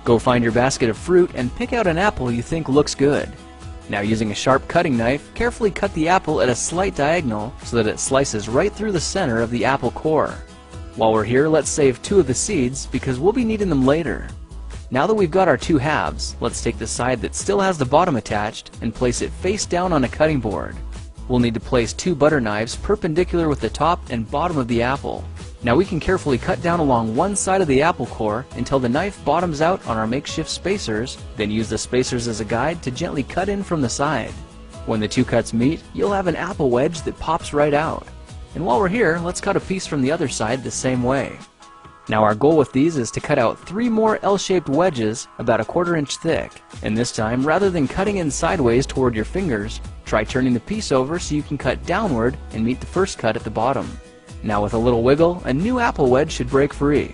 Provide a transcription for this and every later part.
Go find your basket of fruit and pick out an apple you think looks good. Now, using a sharp cutting knife, carefully cut the apple at a slight diagonal so that it slices right through the center of the apple core. While we're here, let's save 2 of the seeds because we'll be needing them later. Now that we've got our 2 halves, let's take the side that still has the bottom attached and place it face down on a cutting board. We'll need to place 2 butter knives perpendicular with the top and bottom of the apple. Now we can carefully cut down along one side of the apple core until the knife bottoms out on our makeshift spacers, then use the spacers as a guide to gently cut in from the side. When the 2 cuts meet, you'll have an apple wedge that pops right out. And while we're here, let's cut a piece from the other side the same way. Now our goal with these is to cut out 3 more L-shaped wedges about 1/4 inch thick. And this time, rather than cutting in sideways toward your fingers, try turning the piece over so you can cut downward and meet the first cut at the bottom. Now with a little wiggle, a new apple wedge should break free.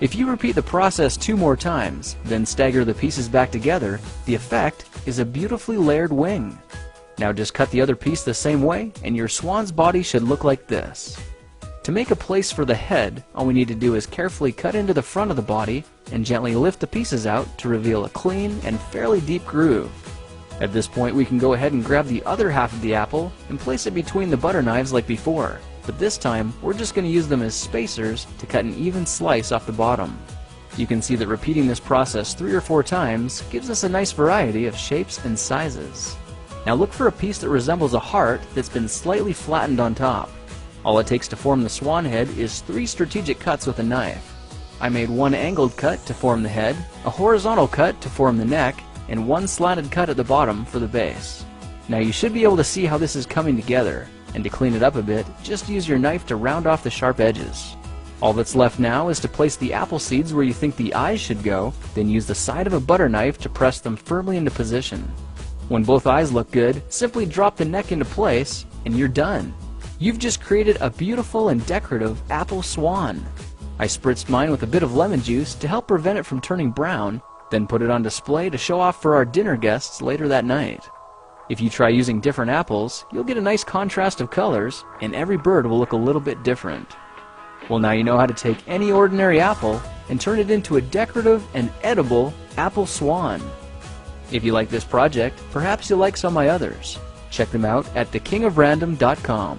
If you repeat the process 2 more times, then stagger the pieces back together, the effect is a beautifully layered wing. Now just cut the other piece the same way and your swan's body should look like this. To make a place for the head, all we need to do is carefully cut into the front of the body and gently lift the pieces out to reveal a clean and fairly deep groove. At this point, we can go ahead and grab the other half of the apple and place it between the butter knives like before, but this time we're just going to use them as spacers to cut an even slice off the bottom. You can see that repeating this process 3 or 4 times gives us a nice variety of shapes and sizes. Now look for a piece that resembles a heart that's been slightly flattened on top. All it takes to form the swan head is 3 strategic cuts with a knife. I made 1 angled cut to form the head, a horizontal cut to form the neck, and 1 slanted cut at the bottom for the base. Now you should be able to see how this is coming together, and to clean it up a bit, just use your knife to round off the sharp edges. All that's left now is to place the apple seeds where you think the eyes should go, then use the side of a butter knife to press them firmly into position. When both eyes look good, simply drop the neck into place, and you're done. You've just created a beautiful and decorative apple swan. I spritzed mine with a bit of lemon juice to help prevent it from turning brown, then put it on display to show off for our dinner guests later that night. If you try using different apples, you'll get a nice contrast of colors, and every bird will look a little bit different. Well, now you know how to take any ordinary apple and turn it into a decorative and edible apple swan. If you like this project, perhaps you'll like some of my others. Check them out at thekingofrandom.com.